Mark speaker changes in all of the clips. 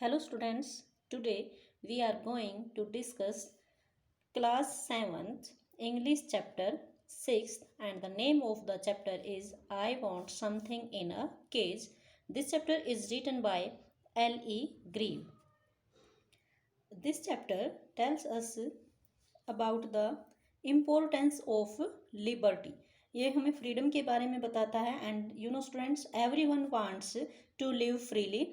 Speaker 1: Hello students, today we are going to discuss class 7th English chapter 6th and the name of the chapter is I Want Something in a Cage. This chapter is written by L.E. Grieve. This chapter tells us about the importance of liberty. ये हमें freedom के बारे में बताता है and you know students everyone wants to live freely.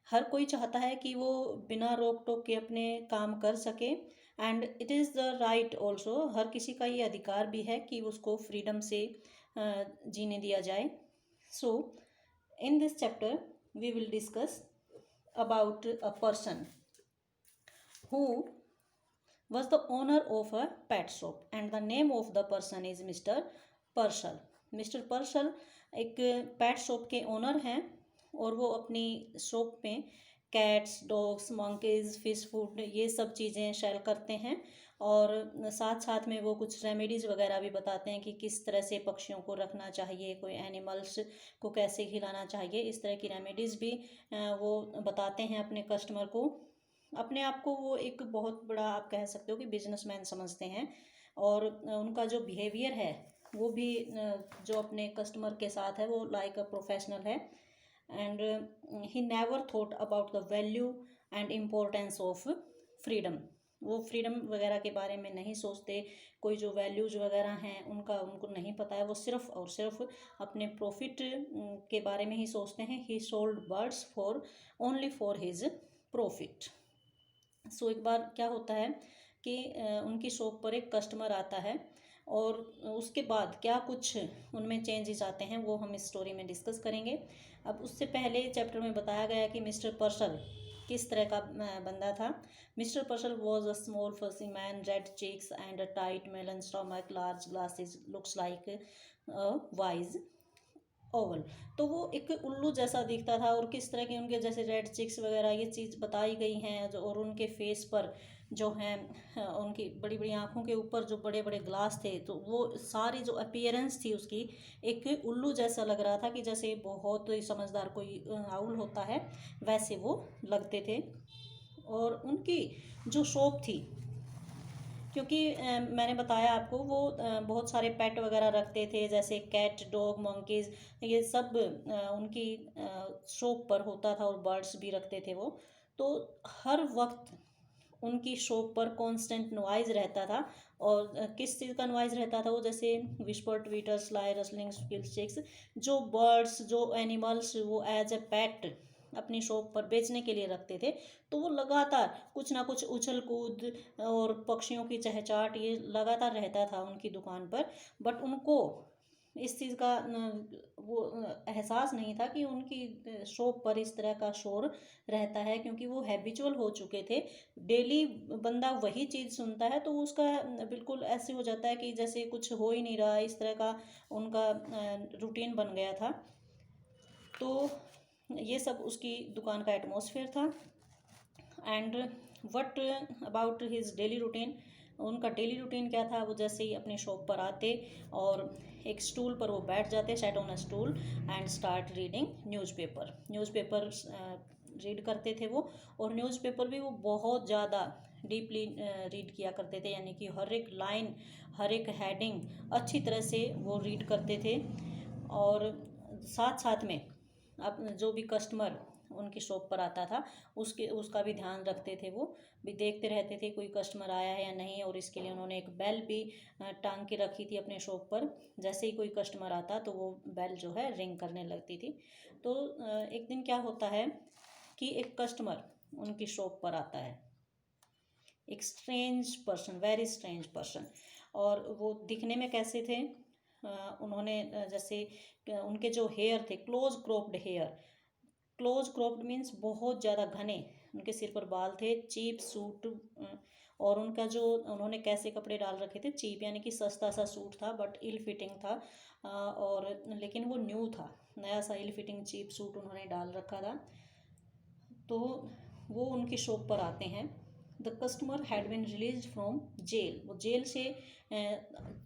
Speaker 1: हर कोई चाहता है कि वो बिना रोक टोक के अपने काम कर सके and it is the right also. हर किसी का ये अधिकार भी है कि उसको फ्रीडम से जीने दिया जाए. So in this chapter we will discuss about a person who was the owner of a pet shop and the name of the person is Mr. Purcell. Mr. Purcell एक पेट शॉप के owner हैं और वो अपनी shop में cats, dogs, monkeys, fish food ये सब चीज़ें सेल करते हैं और साथ साथ में वो कुछ रेमेडीज़ वगैरह भी बताते हैं कि किस तरह से पक्षियों को रखना चाहिए, कोई एनिमल्स को कैसे खिलाना चाहिए. इस तरह की रेमेडीज़ भी वो बताते हैं अपने कस्टमर को. अपने आप को वो एक बहुत बड़ा आप कह सकते हो कि बिजनेसमैन समझते हैं और उनका जो बिहेवियर है वो भी जो अपने कस्टमर के साथ है वो लाइक अ प्रोफेशनल है. And he never thought about the value and importance of freedom. वो फ्रीडम वगैरह के बारे में नहीं सोचते, कोई जो वैल्यूज़ वगैरह हैं उनका उनको नहीं पता है. वो सिर्फ और सिर्फ अपने प्रॉफिट के बारे में ही सोचते हैं. He sold birds for only for his profit. So एक बार क्या होता है कि उनकी शॉप पर एक कस्टमर आता है और उसके बाद क्या कुछ उनमें चेंजेस आते हैं वो हम इस स्टोरी में डिस्कस करेंगे. अब उससे पहले चैप्टर में बताया गया कि मिस्टर पर्सल किस तरह का बंदा था. Mister Purcell was a small fussy man, red cheeks and a tight melon stomach, large glasses, looks like wise owl. तो वो एक उल्लू जैसा दिखता था और किस तरह के उनके जैसे रेड चिक्स वगैरह ये चीज़ बताई गई हैं और उनके फेस पर जो हैं उनकी बड़ी बड़ी आँखों के ऊपर जो बड़े बड़े ग्लास थे तो वो सारी जो अपीयरेंस थी उसकी एक उल्लू जैसा लग रहा था कि जैसे बहुत ही समझदार कोई आउल होता है वैसे वो लगते थे. और उनकी जो शॉप थी क्योंकि मैंने बताया आपको वो बहुत सारे पेट वगैरह रखते थे जैसे कैट, डॉग, मंकीज़ ये सब उनकी शॉप पर होता था और बर्ड्स भी रखते थे वो. तो हर वक्त उनकी शॉप पर कांस्टेंट नॉइज़ रहता था. और किस चीज़ का नॉइज़ रहता था वो जैसे whisper, Twitter, sly, rustling, skills, जो बर्ड्स जो एनिमल्स वो एज ए पेट अपनी शॉप पर बेचने के लिए रखते थे तो वो लगातार कुछ ना कुछ उछल कूद और पक्षियों की चहचहाट ये लगातार रहता था उनकी दुकान पर. बट उनको इस चीज़ का वो एहसास नहीं था कि उनकी शॉप पर इस तरह का शोर रहता है क्योंकि वो हैबिचुअल हो चुके थे. डेली बंदा वही चीज़ सुनता है तो उसका बिल्कुल ऐसे हो जाता है कि जैसे कुछ हो ही नहीं रहा. इस तरह का उनका रूटीन बन गया था. तो ये सब उसकी दुकान का एटमॉस्फेयर था. And what about his daily routine. उनका डेली रूटीन क्या था, वो जैसे ही अपनी शॉप पर आते और एक स्टूल पर वो बैठ जाते, set on a stool and start reading newspaper read करते थे वो. और न्यूज़पेपर भी वो बहुत ज़्यादा डीपली रीड किया करते थे यानी कि हर एक लाइन हर एक हेडिंग अच्छी तरह से वो रीड करते थे. और साथ साथ में अब जो भी कस्टमर उनकी शॉप पर आता था उसका भी ध्यान रखते थे. वो भी देखते रहते थे कोई कस्टमर आया है या नहीं और इसके लिए उन्होंने एक बेल भी टांग के रखी थी अपने शॉप पर. जैसे ही कोई कस्टमर आता तो वो बेल जो है रिंग करने लगती थी. तो एक दिन क्या होता है कि एक कस्टमर उनकी शॉप पर आता है, एक strange person, very strange person. और वो दिखने में कैसे थे, उन्होंने जैसे उनके जो हेयर थे क्लोज क्रॉप्ड मीन्स बहुत ज़्यादा घने उनके सिर पर बाल थे. चीप सूट और उनका जो उन्होंने कैसे कपड़े डाल रखे थे, चीप यानी कि सस्ता सा सूट था बट इल फिटिंग था. और लेकिन वो न्यू था, नया सा इल फिटिंग चीप सूट उन्होंने डाल रखा था. तो वो उनकी शॉप पर आते हैं. The customer had been release from jail. वो जेल से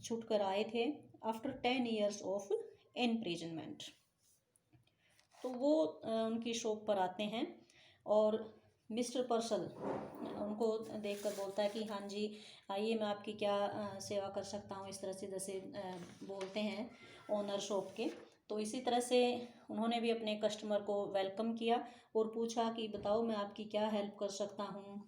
Speaker 1: छूट कर आए थे आफ्टर 10 years ऑफ इम्प्रिजनमेंट. तो वो उनकी शॉप पर आते हैं और मिस्टर पर्सल उनको देखकर बोलता है कि हाँ जी, आइए मैं आपकी क्या सेवा कर सकता हूँ, इस तरह से जैसे बोलते हैं ओनर शॉप के। तो इसी तरह से उन्होंने भी अपने कस्टमर को वेलकम किया और पूछा कि बताओ मैं आपकी क्या हेल्प कर सकता हूँ।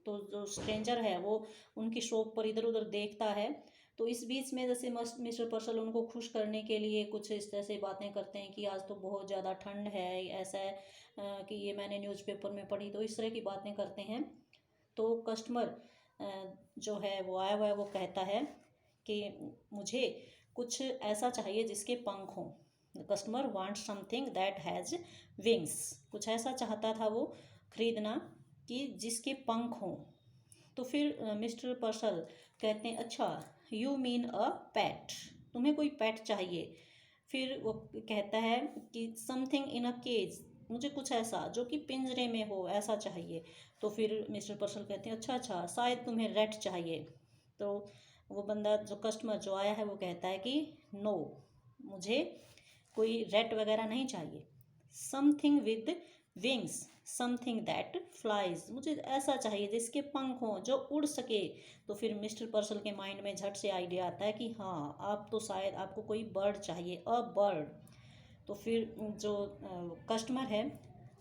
Speaker 1: तो जो स्ट्रेंजर है वो उनकी शॉप पर इधर उधर देखता है। तो इस बीच में जैसे मिस्टर पर्सल उनको खुश करने के लिए कुछ इस तरह से बातें करते हैं कि आज तो बहुत ज़्यादा ठंड है, ऐसा है कि ये मैंने न्यूज़पेपर में पढ़ी, तो इस तरह की बातें करते हैं। तो कस्टमर जो है वो आया हुआ है, वो कहता है कि मुझे कुछ ऐसा चाहिए जिसके पंख हों। Customer wants something that has wings. कुछ ऐसा चाहता था वो खरीदना कि जिसके पंख हों। तो फिर मिस्टर पर्सल कहते हैं अच्छा, यू मीन अ पेट, तुम्हें कोई पेट चाहिए। फिर वो कहता है कि समथिंग इन अ केज, मुझे कुछ ऐसा जो कि पिंजरे में हो ऐसा चाहिए। तो फिर मिस्टर पर्सल कहते हैं अच्छा अच्छा, शायद तुम्हें रेट चाहिए। तो वो बंदा जो कस्टमर जो आया है वो कहता है कि नो, मुझे कोई रेट वगैरह नहीं चाहिए। Something with wings, something that flies, मुझे ऐसा चाहिए जिसके पंख हों, जो उड़ सके। तो फिर मिस्टर पर्सल के माइंड में झट से आइडिया आता है कि हाँ, आप तो शायद आपको कोई बर्ड चाहिए, अ बर्ड। तो फिर जो कस्टमर है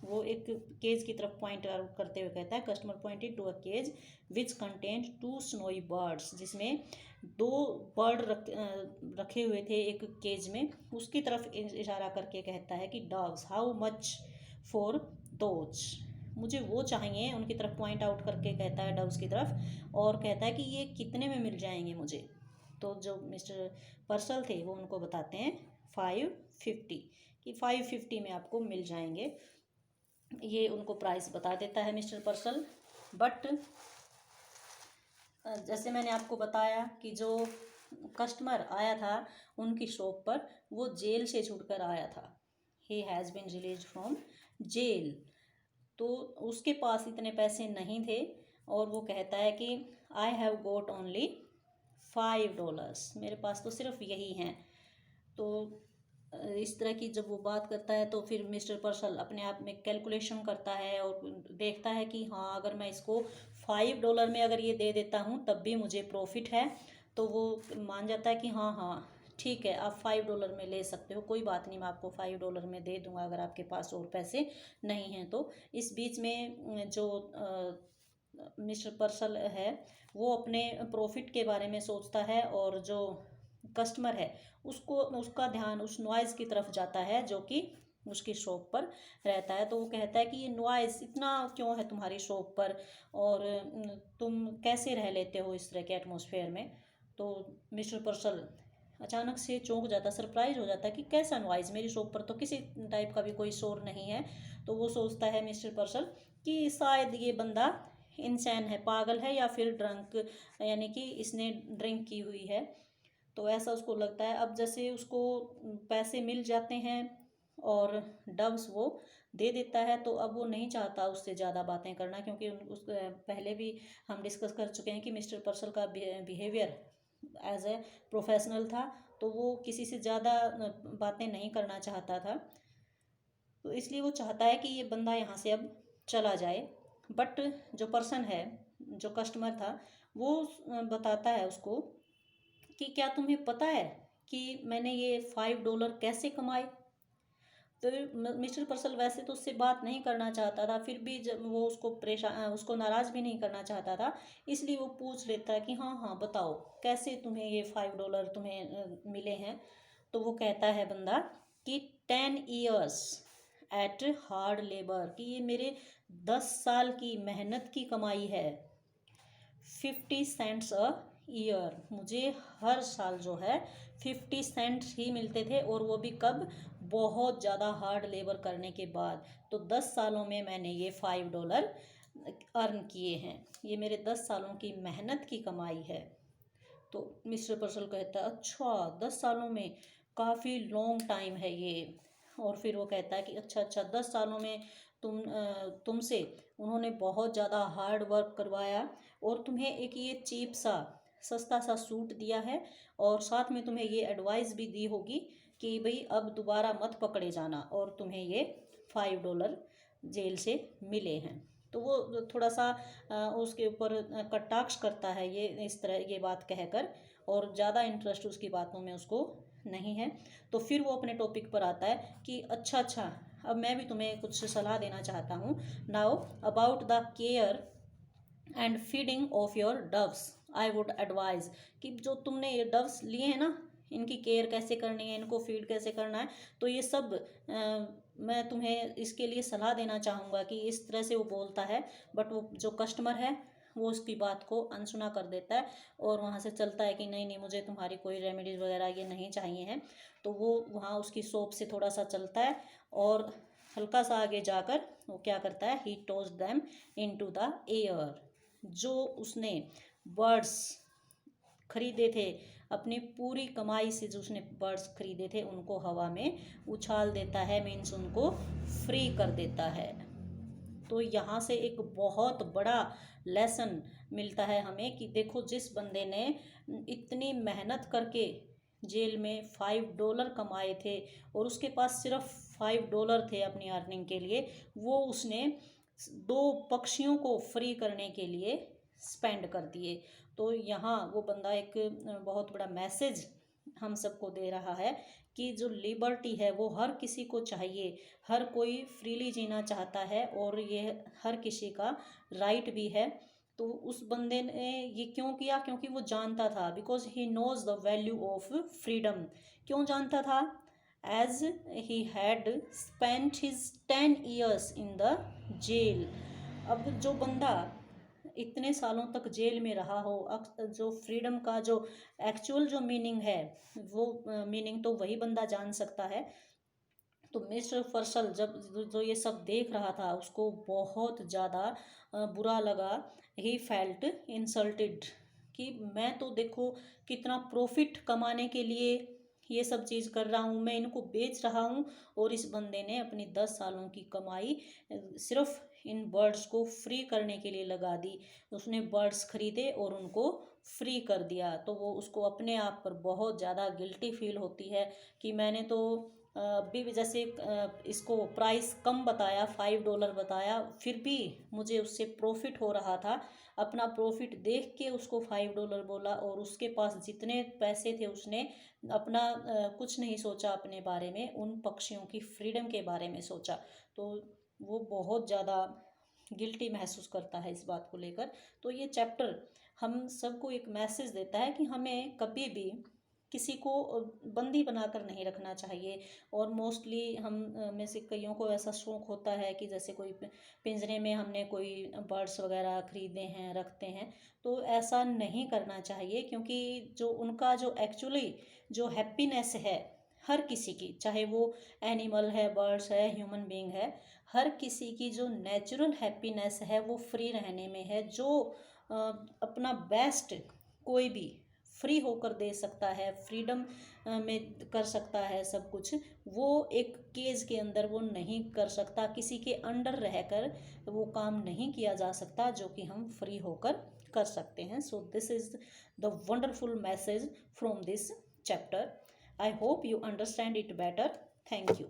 Speaker 1: वो एक केज की तरफ पॉइंट आउट करते हुए कहता है, customer pointed to a cage which content two snowy birds, जिसमें दो बर्ड रखे हुए थे एक केज में। उसकी तरफ इशारा करके कहता है कि dogs, how much for those, मुझे वो चाहिए, उनकी तरफ पॉइंट आउट करके कहता है डॉग्स की तरफ, और कहता है कि ये कितने में मिल जाएंगे मुझे। तो जो मिस्टर पर्सल थे वो उनको बताते हैं 550, कि 550 में आपको मिल जाएंगे। ये उनको प्राइस बता देता है मिस्टर पर्सल। बट जैसे मैंने आपको बताया कि जो कस्टमर आया था उनकी शॉप पर, वो जेल से छूटकर आया था। He has been release from jail. तो उसके पास इतने पैसे नहीं थे और वो कहता है कि आई हैव गोट ओनली $5, मेरे पास तो सिर्फ यही हैं। तो इस तरह की जब वो बात करता है तो फिर मिस्टर पर्सल अपने आप में कैलकुलेशन करता है और देखता है कि हाँ, अगर मैं इसको $5 में अगर ये दे देता हूँ तब भी मुझे प्रॉफिट है। तो वो मान जाता है कि हाँ हाँ ठीक है, आप $5 में ले सकते हो, कोई बात नहीं, मैं आपको $5 में दे दूँगा अगर आपके पास और पैसे नहीं हैं तो। इस बीच में जो मिस्टर पर्सल है वो अपने प्रॉफिट के बारे में सोचता है, और जो कस्टमर है उसको उसका ध्यान उस नॉइज़ की तरफ जाता है जो कि उसकी शॉप पर रहता है। तो वो कहता है कि ये नॉइज़ इतना क्यों है तुम्हारी शॉप पर, और तुम कैसे रह लेते हो इस तरह के एटमॉस्फेयर में। तो मिस्टर पर्सल अचानक से चौंक जाता, सरप्राइज हो जाता है कि कैसा नॉइज़, मेरी शॉप पर तो किसी टाइप का भी कोई शोर नहीं है। तो वो सोचता है मिस्टर पर्सल कि शायद ये बंदा इंसान है, पागल है, या फिर ड्रंक, यानी कि इसने ड्रिंक की हुई है। तो ऐसा उसको लगता है। अब जैसे उसको पैसे मिल जाते हैं और डब्स वो दे देता है, तो अब वो नहीं चाहता उससे ज़्यादा बातें करना, क्योंकि उस पहले भी हम डिस्कस कर चुके हैं कि मिस्टर पर्सल का बिहेवियर एज ए प्रोफेशनल था, तो वो किसी से ज़्यादा बातें नहीं करना चाहता था। तो इसलिए वो चाहता है कि ये बंदा यहाँ से अब चला जाए। बट जो पर्सन है, जो कस्टमर था, वो बताता है उसको कि क्या तुम्हें पता है कि मैंने ये $5 कैसे कमाए। तो मिस्टर पर्सल वैसे तो उससे बात नहीं करना चाहता था, फिर भी जब वो उसको उसको नाराज़ भी नहीं करना चाहता था, इसलिए वो पूछ लेता है कि हाँ हाँ बताओ, कैसे तुम्हें ये $5 तुम्हें मिले हैं। तो वो कहता है बंदा कि 10 years एट हार्ड लेबर, कि ये मेरे 10 साल की मेहनत की कमाई है। 50 cents अ ईयर, मुझे हर साल जो है 50 cents ही मिलते थे, और वो भी कब, बहुत ज़्यादा हार्ड लेबर करने के बाद। तो 10 सालों में मैंने ये $5 अर्न किए हैं, ये मेरे 10 सालों की मेहनत की कमाई है। तो मिस्टर पर्सल कहता है अच्छा, 10 सालों में, काफ़ी लॉन्ग टाइम है ये। और फिर वो कहता है कि अच्छा अच्छा, 10 सालों में तुमसे उन्होंने बहुत ज़्यादा हार्ड वर्क करवाया, और तुम्हें एक ये चीप सा सस्ता सा सूट दिया है, और साथ में तुम्हें ये एडवाइस भी दी होगी कि भाई अब दोबारा मत पकड़े जाना, और तुम्हें ये $5 जेल से मिले हैं। तो वो थोड़ा सा उसके ऊपर कटाक्ष करता है ये इस तरह ये बात कहकर, और ज़्यादा इंटरेस्ट उसकी बातों में उसको नहीं है। तो फिर वो अपने टॉपिक पर आता है कि अच्छा अच्छा, अब मैं भी तुम्हें कुछ सलाह देना चाहता हूँ। Now about the care and feeding of your doves I would advise, कि जो तुमने ये डव्स लिए हैं ना, इनकी केयर कैसे करनी है, इनको फीड कैसे करना है, तो ये सब मैं तुम्हें इसके लिए सलाह देना चाहूँगा कि इस तरह से वो बोलता है। बट वो जो कस्टमर है वो उसकी बात को अनसुना कर देता है और वहाँ से चलता है कि नहीं नहीं, मुझे तुम्हारी कोई रेमेडीज़ वगैरह ये नहीं चाहिए हैं। तो वो वहाँ उसकी शॉप से थोड़ा सा चलता है और हल्का सा आगे जाकर वो क्या करता है, he toss them into the air. जो उसने बर्ड्स खरीदे थे, अपनी पूरी कमाई से जो उसने बर्ड्स खरीदे थे उनको हवा में उछाल देता है, मीन्स उनको फ्री कर देता है। तो यहाँ से एक बहुत बड़ा लेसन मिलता है हमें कि देखो, जिस बंदे ने इतनी मेहनत करके जेल में $5 कमाए थे और उसके पास सिर्फ $5 थे अपनी अर्निंग के लिए, वो उसने 2 पक्षियों को फ्री करने के लिए स्पेंड कर दिए। तो यहाँ वो बंदा एक बहुत बड़ा मैसेज हम सबको दे रहा है कि जो लिबर्टी है वो हर किसी को चाहिए, हर कोई फ्रीली जीना चाहता है और ये हर किसी का राइट भी है। तो उस बंदे ने ये क्यों किया, क्योंकि वो जानता था, because he knows the value of freedom. क्यों जानता था? As he had spent his 10 years in the jail. अब जो बंदा इतने सालों तक जेल में रहा हो, जो फ्रीडम का जो एक्चुअल जो मीनिंग है, वो मीनिंग तो वही बंदा जान सकता है। तो मिस्टर फर्सल जब जो ये सब देख रहा था उसको बहुत ज़्यादा बुरा लगा। ही फेल्ट इंसल्टेड कि मैं तो देखो कितना प्रॉफिट कमाने के लिए ये सब चीज़ कर रहा हूँ, मैं इनको बेच रहा हूँ, और इस बंदे ने अपनी 10 सालों की कमाई सिर्फ इन बर्ड्स को फ्री करने के लिए लगा दी। उसने बर्ड्स खरीदे और उनको फ्री कर दिया। तो वो उसको अपने आप पर बहुत ज़्यादा गिल्टी फील होती है कि मैंने तो अभी भी जैसे इसको प्राइस कम बताया, $5 बताया, फिर भी मुझे उससे प्रॉफिट हो रहा था। अपना प्रॉफिट देख के उसको $5 बोला और उसके पास जितने पैसे थे उसने अपना कुछ नहीं सोचा अपने बारे में, उन पक्षियों की फ्रीडम के बारे में सोचा। तो वो बहुत ज़्यादा गिल्टी महसूस करता है इस बात को लेकर। तो ये चैप्टर हम सबको एक मैसेज देता है कि हमें कभी भी किसी को बंदी बनाकर नहीं रखना चाहिए। और मोस्टली हम में से कईयों को ऐसा शौक़ होता है कि जैसे कोई पिंजरे में हमने कोई बर्ड्स वगैरह ख़रीदे हैं, रखते हैं, तो ऐसा नहीं करना चाहिए, क्योंकि जो उनका जो एक्चुअली जो हैप्पीनेस है हर किसी की, चाहे वो एनिमल है, बर्ड्स है, ह्यूमन बीइंग है, हर किसी की जो नेचुरल हैप्पीनेस है वो फ्री रहने में है। जो अपना बेस्ट कोई भी फ्री होकर दे सकता है, फ्रीडम में कर सकता है सब कुछ, वो एक केज के अंदर वो नहीं कर सकता, किसी के अंडर रहकर वो काम नहीं किया जा सकता जो कि हम फ्री होकर कर सकते हैं। So this is the wonderful message from this chapter. I hope you understand it better. Thank you.